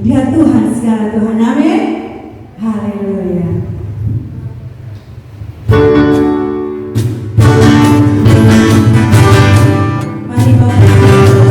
Dia Tuhan segala Tuhan, amin. Haleluya. Mari Bapak Ibu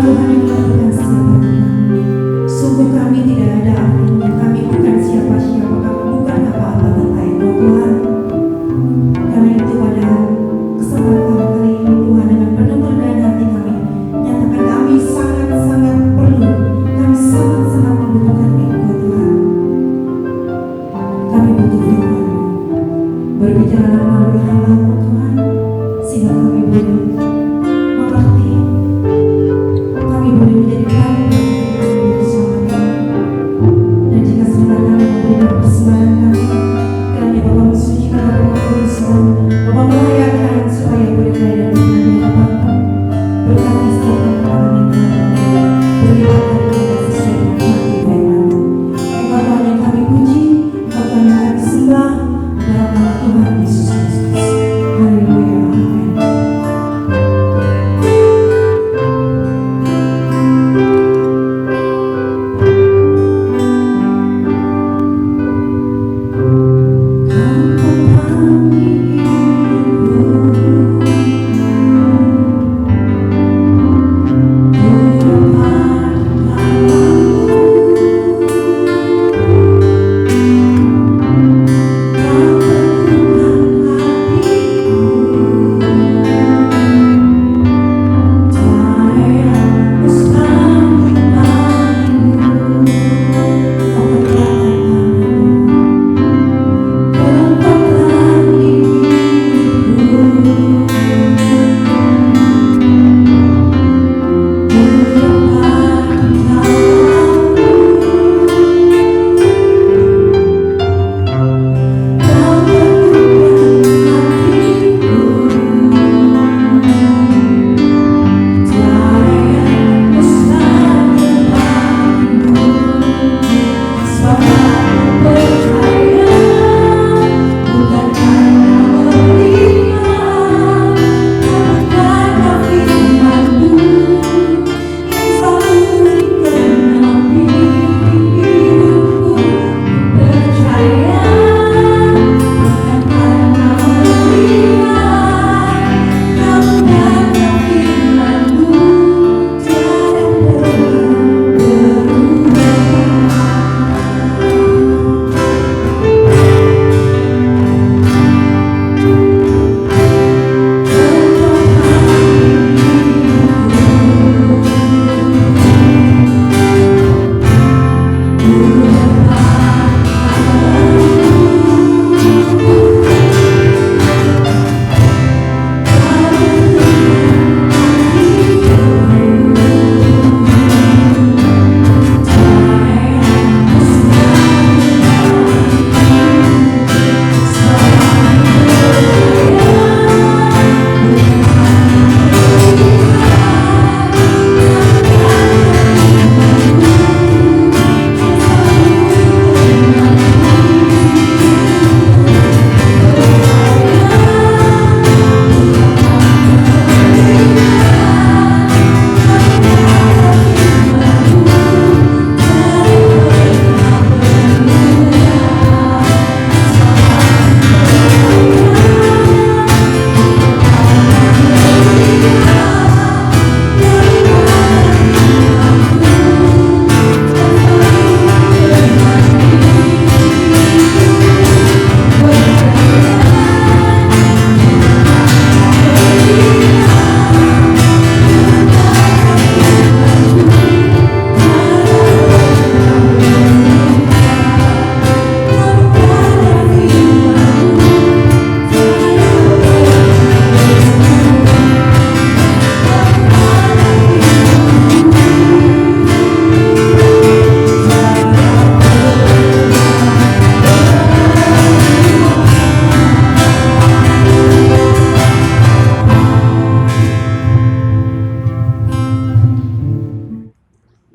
Tuhan yang telah berkasih pada kami. Sungguh kami tidak ada artinya, kami bukan siapa-siapa, kami bukan apa-apa tanpa Engkau Tuhan. Karena itu pada kesempatan kali ini Tuhan, dengan penuh kerendahan hati kami nyatakan kami sangat-sangat perlu, kami sangat-sangat membutuhkan Engkau Tuhan. Kami butuh firman-Mu, berbicara melalui hamba-Mu Tuhan, sehingga kami boleh mengerti, kami boleh menjadi kami bersama kami. Dan jika sebentar kami memberikan persembahan kami, kiranya Bapa mensucikan Bapa mengutuskan, Bapa melayakan supaya boleh berada di dunia Bapa. Berkati setiap perkara yang kami berikan kepada kita sesuai dengan hati firman-Mu. Engkau Tuhan yang kami puji, Engkau Tuhan yang kami sembah, dalam nama Tuhan Yesus Kristus. Haleluya, amin.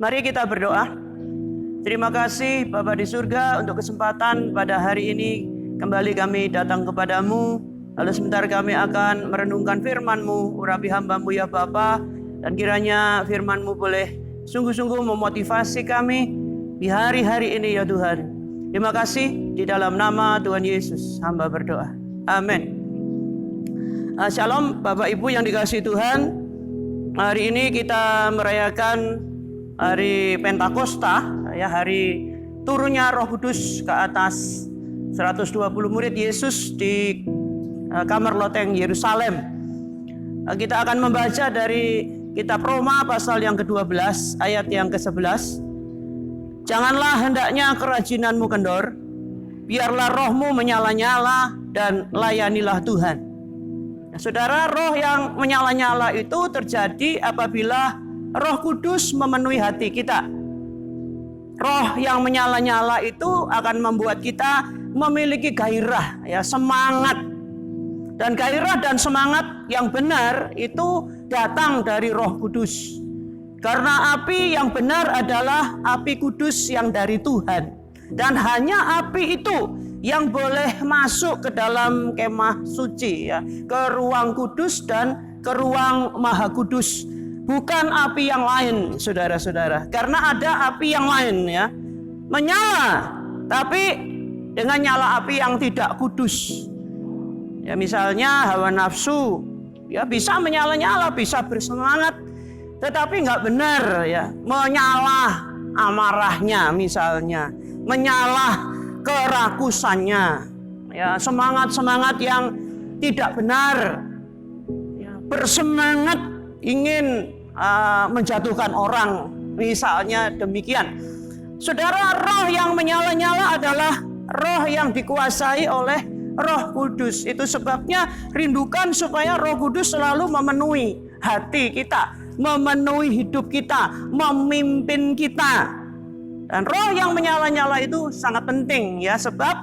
Mari kita berdoa. Terima kasih Bapa di surga untuk kesempatan pada hari ini kembali kami datang kepadamu. Lalu sebentar kami akan merenungkan firman-Mu, urapi hamba-Mu ya Bapa. Dan kiranya firman-Mu boleh sungguh-sungguh memotivasi kami di hari-hari ini ya Tuhan. Terima kasih di dalam nama Tuhan Yesus hamba berdoa. Amin. Shalom Bapak Ibu yang dikasihi Tuhan. Hari ini kita merayakan hari Pentakosta, ya, hari turunnya Roh Kudus ke atas 120 murid Yesus di kamar loteng Yerusalem. Kita akan membaca dari kitab Roma pasal yang ke-12 ayat yang ke-11. Janganlah hendaknya kerajinanmu kendor, biarlah rohmu menyala-nyala dan layanilah Tuhan. Nah, saudara, roh yang menyala-nyala itu terjadi apabila Roh Kudus memenuhi hati kita. Roh yang menyala-nyala itu akan membuat kita memiliki gairah, ya, semangat. Dan gairah dan semangat yang benar itu datang dari Roh Kudus. Karena api yang benar adalah api kudus yang dari Tuhan. Dan hanya api itu yang boleh masuk ke dalam kemah suci, ya, ke ruang kudus dan ke ruang maha kudus. Bukan api yang lain, saudara-saudara. Karena ada api yang lain, ya, menyala, tapi dengan nyala api yang tidak kudus. Ya, misalnya hawa nafsu, ya, bisa menyala-nyala, bisa bersemangat, tetapi nggak benar, ya, menyala amarahnya misalnya, menyala kerakusannya, ya, semangat-semangat yang tidak benar, ya, bersemangat ingin menjatuhkan orang, misalnya demikian. Saudara, roh yang menyala-nyala adalah roh yang dikuasai oleh Roh Kudus. Itu sebabnya rindukan supaya Roh Kudus selalu memenuhi hati kita, memenuhi hidup kita, memimpin kita. Dan roh yang menyala-nyala itu sangat penting, ya, sebab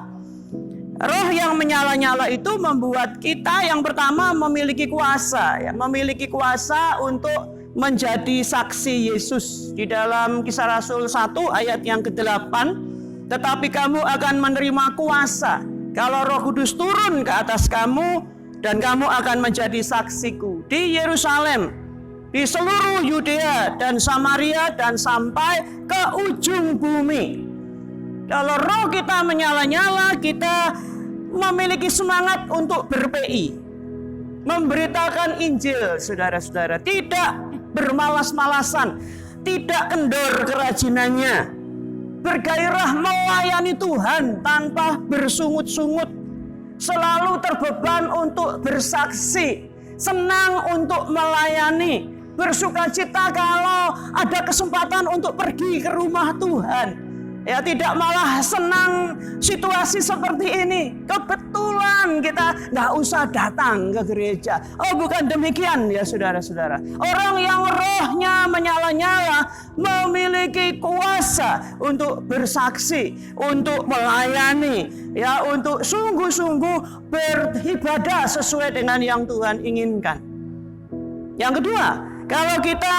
roh yang menyala-nyala itu membuat kita yang pertama memiliki kuasa, ya, memiliki kuasa untuk menjadi saksi Yesus. Di dalam Kisah Rasul 1 ayat yang ke-8, tetapi kamu akan menerima kuasa kalau Roh Kudus turun ke atas kamu, dan kamu akan menjadi saksiku di Yerusalem, di seluruh Yudea dan Samaria, dan sampai ke ujung bumi. Kalau roh kita menyala-nyala, kita memiliki semangat untuk ber-PI, memberitakan Injil, saudara-saudara, tidak bermalas-malasan, tidak kendor kerajinannya, bergairah melayani Tuhan tanpa bersungut-sungut, selalu terbeban untuk bersaksi, senang untuk melayani, bersukacita kalau ada kesempatan untuk pergi ke rumah Tuhan. Ya, tidak malah senang situasi seperti ini, kebetulan kita nggak usah datang ke gereja. Oh, bukan demikian, ya, saudara-saudara. Orang yang rohnya menyala-nyala memiliki kuasa untuk bersaksi, untuk melayani, ya, untuk sungguh-sungguh beribadah sesuai dengan yang Tuhan inginkan. Yang kedua, kalau kita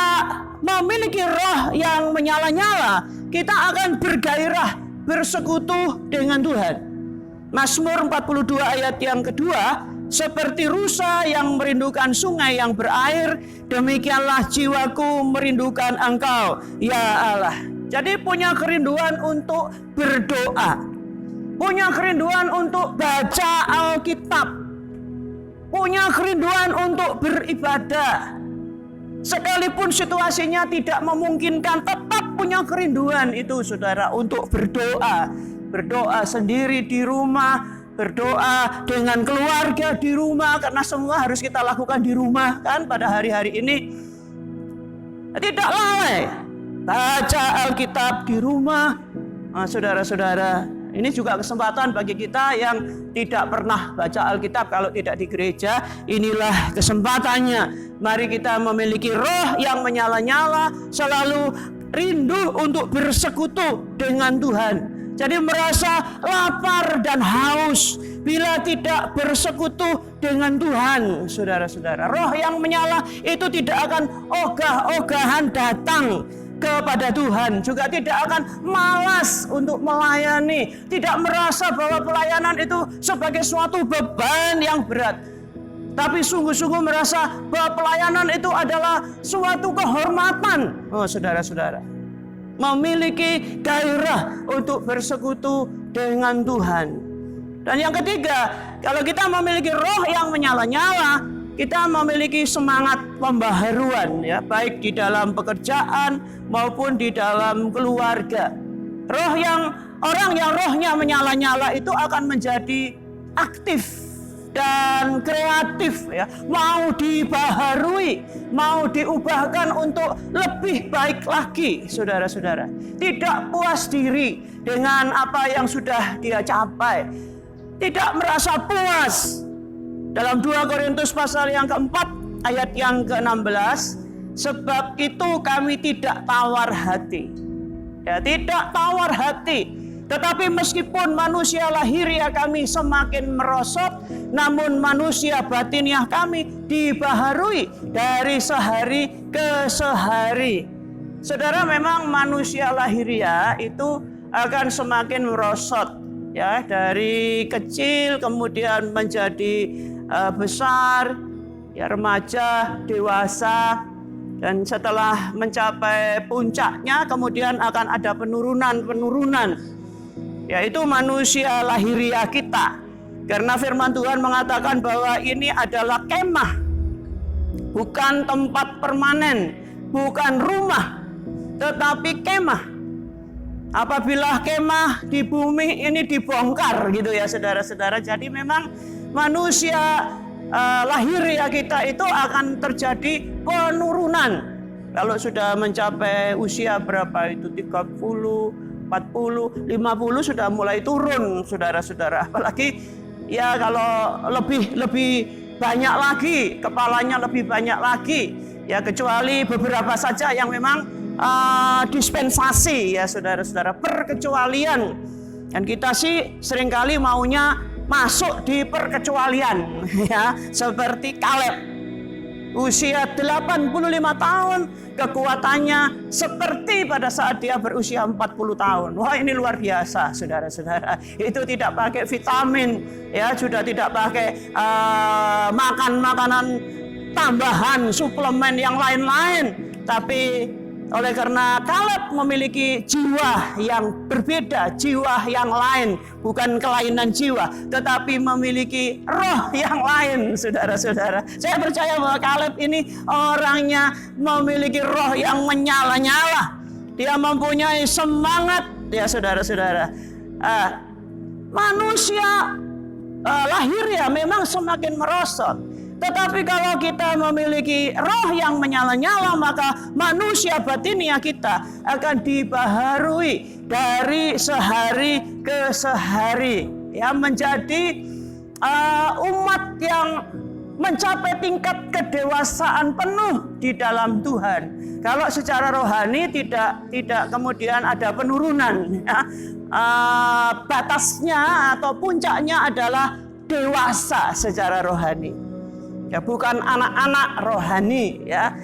memiliki roh yang menyala-nyala, kita akan bergairah bersekutu dengan Tuhan. Mazmur 42 ayat yang kedua, seperti rusa yang merindukan sungai yang berair, demikianlah jiwaku merindukan Engkau, ya Allah. Jadi punya kerinduan untuk berdoa, punya kerinduan untuk baca Alkitab, punya kerinduan untuk beribadah. Sekalipun situasinya tidak memungkinkan, tetap punya kerinduan itu, saudara, untuk berdoa. Berdoa sendiri di rumah, berdoa dengan keluarga di rumah, karena semua harus kita lakukan di rumah, kan, pada hari-hari ini. Tidak lalai baca Alkitab di rumah. Nah, saudara-saudara, ini juga kesempatan bagi kita yang tidak pernah baca Alkitab kalau tidak di gereja. Inilah kesempatannya. Mari kita memiliki roh yang menyala-nyala, selalu rindu untuk bersekutu dengan Tuhan. Jadi merasa lapar dan haus bila tidak bersekutu dengan Tuhan, saudara-saudara. Roh yang menyala itu tidak akan ogah-ogahan datang kepada Tuhan, juga tidak akan malas untuk melayani, tidak merasa bahwa pelayanan itu sebagai suatu beban yang berat, tapi sungguh-sungguh merasa bahwa pelayanan itu adalah suatu kehormatan. Oh, saudara-saudara, memiliki gairah untuk bersekutu dengan Tuhan. Dan yang ketiga, kalau kita memiliki roh yang menyala-nyala, kita memiliki semangat pembaharuan ya, baik di dalam pekerjaan maupun di dalam keluarga. Orang yang rohnya menyala-nyala itu akan menjadi aktif dan kreatif ya, mau dibaharui, mau diubahkan untuk lebih baik lagi, saudara-saudara. Tidak puas diri dengan apa yang sudah dia capai, tidak merasa puas. Dalam 2 Korintus pasal yang keempat ayat yang ke-16, sebab itu kami tidak tawar hati. Ya, tidak tawar hati. Tetapi meskipun manusia lahiriah kami semakin merosot, namun manusia batiniah kami dibaharui dari sehari ke sehari. Saudara, memang manusia lahiriah itu akan semakin merosot. Ya, dari kecil kemudian menjadi besar, ya, remaja, dewasa, dan setelah mencapai puncaknya kemudian akan ada penurunan, yaitu manusia lahiriah kita. Karena firman Tuhan mengatakan bahwa ini adalah kemah, bukan tempat permanen, bukan rumah, tetapi kemah. Apabila kemah di bumi ini dibongkar gitu ya saudara-saudara. Jadi memang manusia lahiriah kita itu akan terjadi penurunan. Kalau sudah mencapai usia berapa itu 30, 40, 50 sudah mulai turun saudara-saudara. Apalagi ya kalau lebih banyak lagi, kepalanya lebih banyak lagi. Ya kecuali beberapa saja yang memang dispensasi ya saudara-saudara, perkecualian. Dan kita sih seringkali maunya masuk di perkecualian ya, seperti Kaleb. Usia 85 tahun, kekuatannya seperti pada saat dia berusia 40 tahun. Wah, ini luar biasa saudara-saudara. Itu tidak pakai vitamin ya, sudah tidak pakai makan makanan tambahan, suplemen yang lain-lain. Tapi oleh karena Kaleb memiliki jiwa yang berbeda, jiwa yang lain, bukan kelainan jiwa, tetapi memiliki roh yang lain, saudara-saudara. Saya percaya bahwa Kaleb ini orangnya memiliki roh yang menyala-nyala. Dia mempunyai semangat, ya saudara-saudara. Manusia lahiriah memang semakin merosot. Tetapi kalau kita memiliki roh yang menyala-nyala, maka manusia batiniah kita akan dibaharui dari sehari ke sehari, ya, menjadi umat yang mencapai tingkat kedewasaan penuh di dalam Tuhan. Kalau secara rohani tidak kemudian ada penurunan, ya. Batasnya atau puncaknya adalah dewasa secara rohani. Ya, bukan anak-anak rohani ya.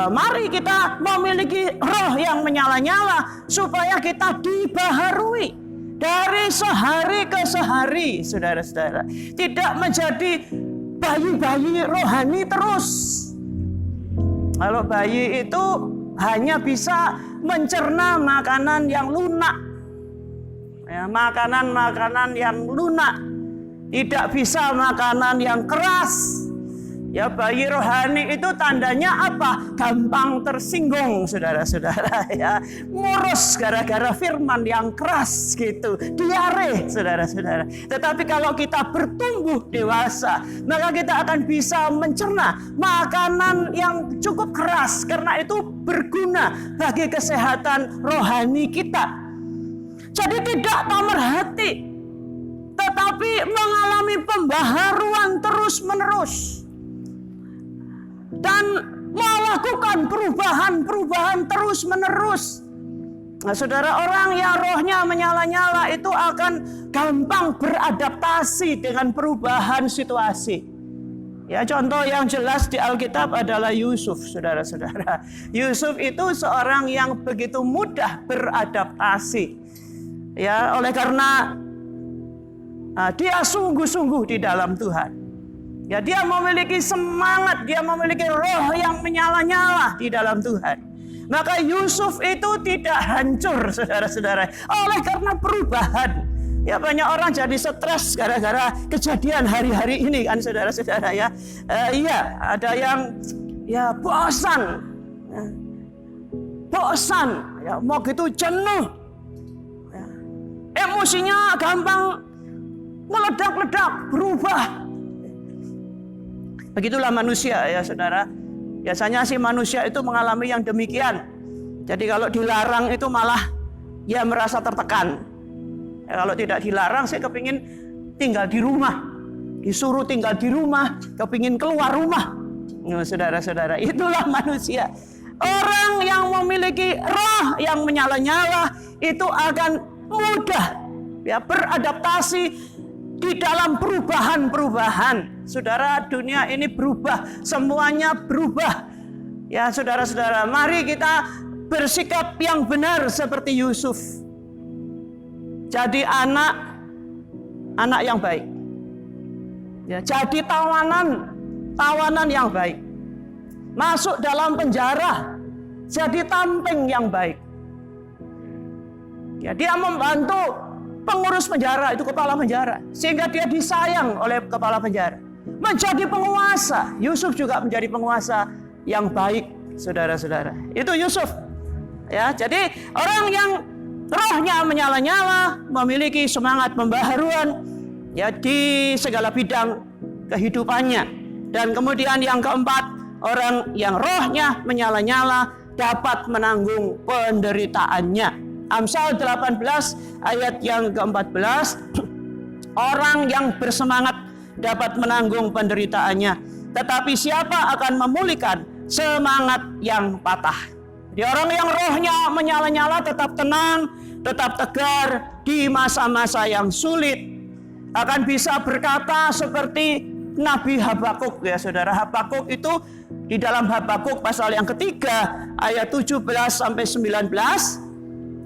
Mari kita memiliki roh yang menyala-nyala supaya kita dibaharui dari sehari ke sehari, saudara-saudara. Tidak menjadi bayi-bayi rohani terus. Kalau bayi itu hanya bisa mencerna makanan yang lunak, ya, makanan-makanan yang lunak, tidak bisa makanan yang keras. Ya, bayi rohani itu tandanya apa? Gampang tersinggung, saudara-saudara ya. Ngurus gara-gara firman yang keras gitu. Diare, saudara-saudara. Tetapi kalau kita bertumbuh dewasa, maka kita akan bisa mencerna makanan yang cukup keras. Karena itu berguna bagi kesehatan rohani kita. Jadi tidak tamar hati, tetapi mengalami pembaharuan terus-menerus. Dan melakukan perubahan terus-menerus. Nah, saudara, orang yang rohnya menyala-nyala itu akan gampang beradaptasi dengan perubahan situasi. Ya, contoh yang jelas di Alkitab adalah Yusuf, saudara-saudara. Yusuf itu seorang yang begitu mudah beradaptasi. Ya, oleh karena dia sungguh-sungguh di dalam Tuhan. Ya, dia memiliki semangat, dia memiliki roh yang menyala-nyala di dalam Tuhan. Maka Yusuf itu tidak hancur, saudara-saudara, oleh karena perubahan. Ya banyak orang jadi stres gara-gara kejadian hari-hari ini kan saudara-saudara ya. Iya, ada yang ya bosan. Ya. Bosan, ya mau gitu jenuh. Ya. Emosinya gampang meledak-ledak, berubah. Begitulah manusia ya saudara. Biasanya sih manusia itu mengalami yang demikian. Jadi kalau dilarang itu malah ya merasa tertekan. Ya, kalau tidak dilarang saya kepingin tinggal di rumah. Disuruh tinggal di rumah, kepingin keluar rumah. Nah, saudara-saudara, itulah manusia. Orang yang memiliki roh yang menyala-nyala itu akan mudah ya beradaptasi di dalam perubahan-perubahan. Saudara, dunia ini berubah, semuanya berubah. Ya, saudara-saudara, mari kita bersikap yang benar seperti Yusuf. Jadi anak yang baik. Ya, jadi tawanan yang baik. Masuk dalam penjara, jadi tamping yang baik. Ya, dia membantu pengurus penjara, itu kepala penjara, sehingga dia disayang oleh kepala penjara. Menjadi penguasa, Yusuf juga menjadi penguasa yang baik, saudara-saudara. Itu Yusuf. Ya, jadi orang yang rohnya menyala-nyala, memiliki semangat pembaharuan ya di segala bidang kehidupannya. Dan kemudian yang keempat, orang yang rohnya menyala-nyala dapat menanggung penderitaannya. Amsal 18 ayat yang ke-14, orang yang bersemangat dapat menanggung penderitaannya, tetapi siapa akan memulihkan semangat yang patah? Jadi orang yang rohnya menyala-nyala tetap tenang, tetap tegar di masa-masa yang sulit, akan bisa berkata seperti Nabi Habakuk ya saudara. Habakuk itu di dalam Habakuk pasal yang ketiga ayat 17 sampai 19,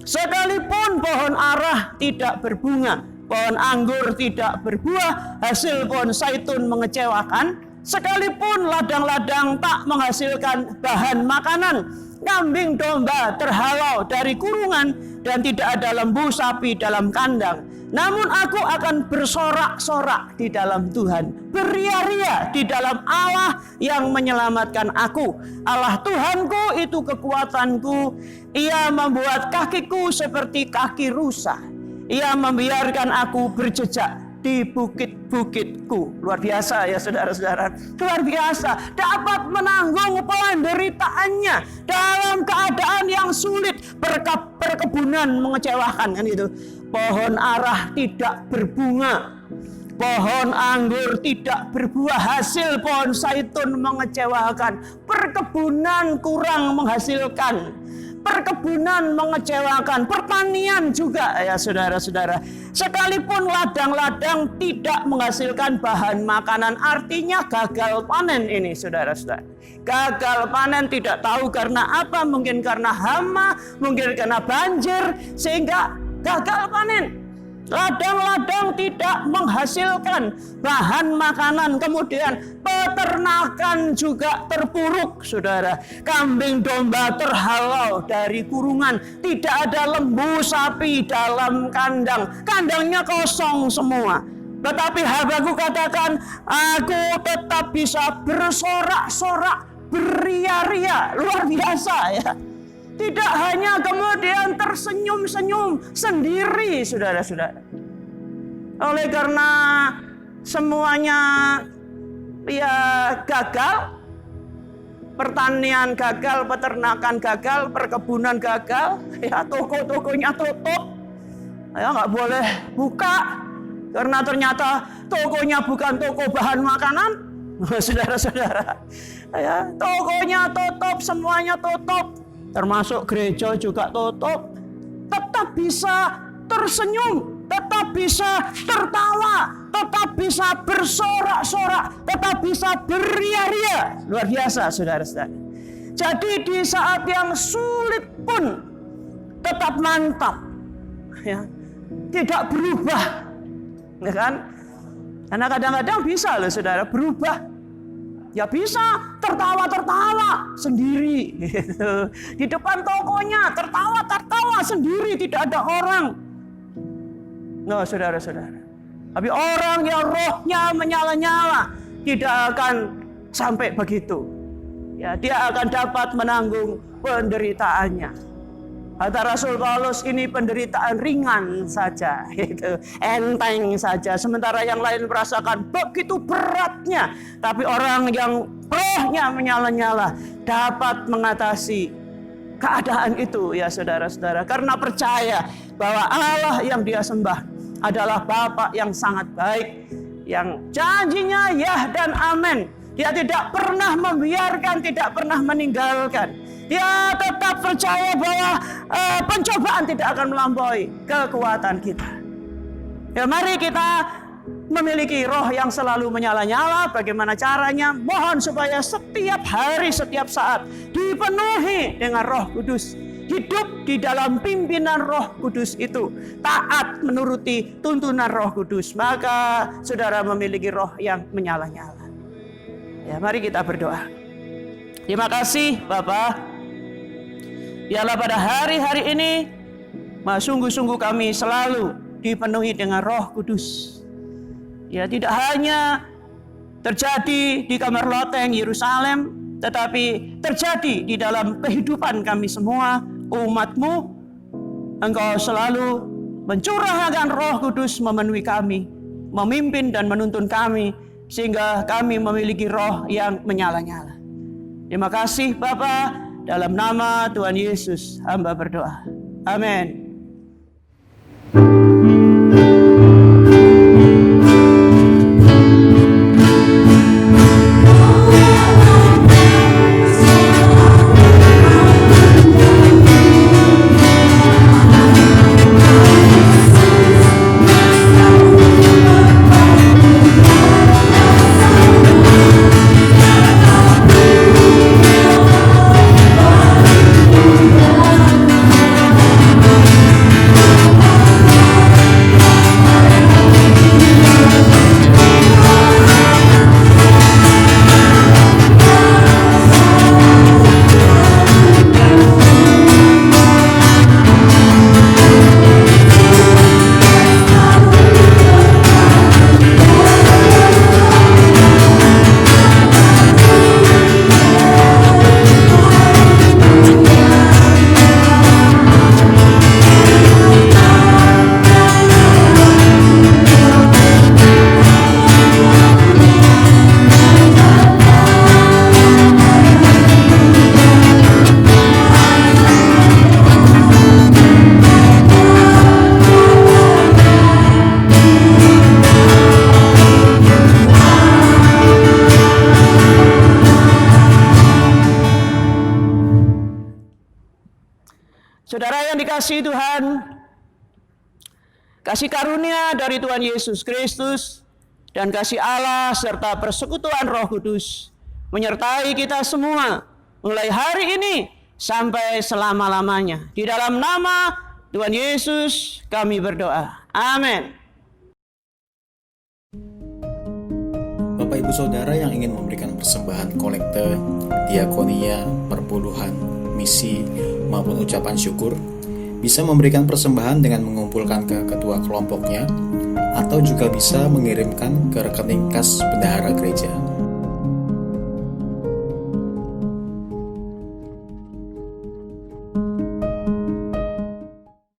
sekalipun pohon arah tidak berbunga, pohon anggur tidak berbuah, hasil pohon zaitun mengecewakan, sekalipun ladang-ladang tak menghasilkan bahan makanan, kambing domba terhalau dari kurungan, dan tidak ada lembu sapi dalam kandang, namun aku akan bersorak-sorak di dalam Tuhan, beria-ria di dalam Allah yang menyelamatkan aku. Allah Tuhanku itu kekuatanku. Ia membuat kakiku seperti kaki rusa. Ia membiarkan aku berjejak di bukit-bukitku. Luar biasa ya saudara-saudara. Luar biasa. Dapat menanggung penderitaannya dalam keadaan yang sulit. Perkebunan mengecewakan kan itu. Pohon arah tidak berbunga, pohon anggur tidak berbuah, hasil pohon zaitun mengecewakan, perkebunan kurang menghasilkan, perkebunan mengecewakan, pertanian juga ya saudara-saudara. Sekalipun ladang-ladang tidak menghasilkan bahan makanan, artinya gagal panen ini saudara-saudara. Gagal panen, tidak tahu karena apa, mungkin karena hama, mungkin karena banjir, sehingga gagal panen. Ladang-ladang tidak menghasilkan bahan makanan, kemudian peternakan juga terpuruk saudara. Kambing domba terhalau dari kurungan, tidak ada lembu sapi dalam kandang, kandangnya kosong semua. Tetapi Habakuk katakan, aku tetap bisa bersorak-sorak, beria-ria. Luar biasa ya. Tidak hanya kemudian tersenyum-senyum sendiri saudara-saudara. Oleh karena semuanya ya gagal, pertanian gagal, peternakan gagal, perkebunan gagal, ya toko-tokonya tutup, ya nggak boleh buka karena ternyata tokonya bukan toko bahan makanan, saudara-saudara. Ya, tokonya tutup, semuanya tutup. Termasuk gereja juga tutup, tetap bisa tersenyum, tetap bisa tertawa, tetap bisa bersorak-sorak, tetap bisa beria-ria. Luar biasa saudara-saudara. Jadi di saat yang sulit pun tetap mantap, ya, tidak berubah, ya kan? Karena kadang-kadang bisa loh saudara berubah. Ya bisa tertawa-tertawa sendiri gitu. Di depan tokonya tertawa-tertawa sendiri, tidak ada orang. No, saudara-saudara. Tapi orang yang rohnya menyala-nyala tidak akan sampai begitu. Ya, dia akan dapat menanggung penderitaannya. Kata Rasul Paulus, ini penderitaan ringan saja, gitu. Enteng saja. Sementara yang lain merasakan begitu beratnya. Tapi orang yang rohnya menyala-nyala dapat mengatasi keadaan itu, ya saudara-saudara. Karena percaya bahwa Allah yang dia sembah adalah Bapa yang sangat baik, yang janjinya ya dan amin. Dia tidak pernah membiarkan, tidak pernah meninggalkan. Dia tetap percaya bahwa pencobaan tidak akan melampaui kekuatan kita. Ya, mari kita memiliki roh yang selalu menyala-nyala. Bagaimana caranya? Mohon supaya setiap hari, setiap saat dipenuhi dengan Roh Kudus. Hidup di dalam pimpinan Roh Kudus itu. Taat menuruti tuntunan Roh Kudus. Maka saudara memiliki roh yang menyala-nyala. Ya, mari kita berdoa. Terima kasih Bapa. Biarlah pada hari-hari ini sungguh-sungguh kami selalu dipenuhi dengan Roh Kudus. Ya, tidak hanya terjadi di kamar loteng Yerusalem, tetapi terjadi di dalam kehidupan kami semua, umat-Mu. Engkau selalu mencurahkan Roh Kudus memenuhi kami, memimpin dan menuntun kami, sehingga kami memiliki roh yang menyala-nyala. Terima kasih Bapa, dalam nama Tuhan Yesus hamba berdoa. Amin. Saudara yang dikasihi Tuhan, kasih karunia dari Tuhan Yesus Kristus dan kasih Allah serta persekutuan Roh Kudus menyertai kita semua mulai hari ini sampai selama-lamanya. Di dalam nama Tuhan Yesus kami berdoa. Amin. Bapak Ibu Saudara yang ingin memberikan persembahan kolekte, diakonia, perpuluhan, misi, maupun ucapan syukur, bisa memberikan persembahan dengan mengumpulkan ke ketua kelompoknya, atau juga bisa mengirimkan ke rekening kas bendahara gereja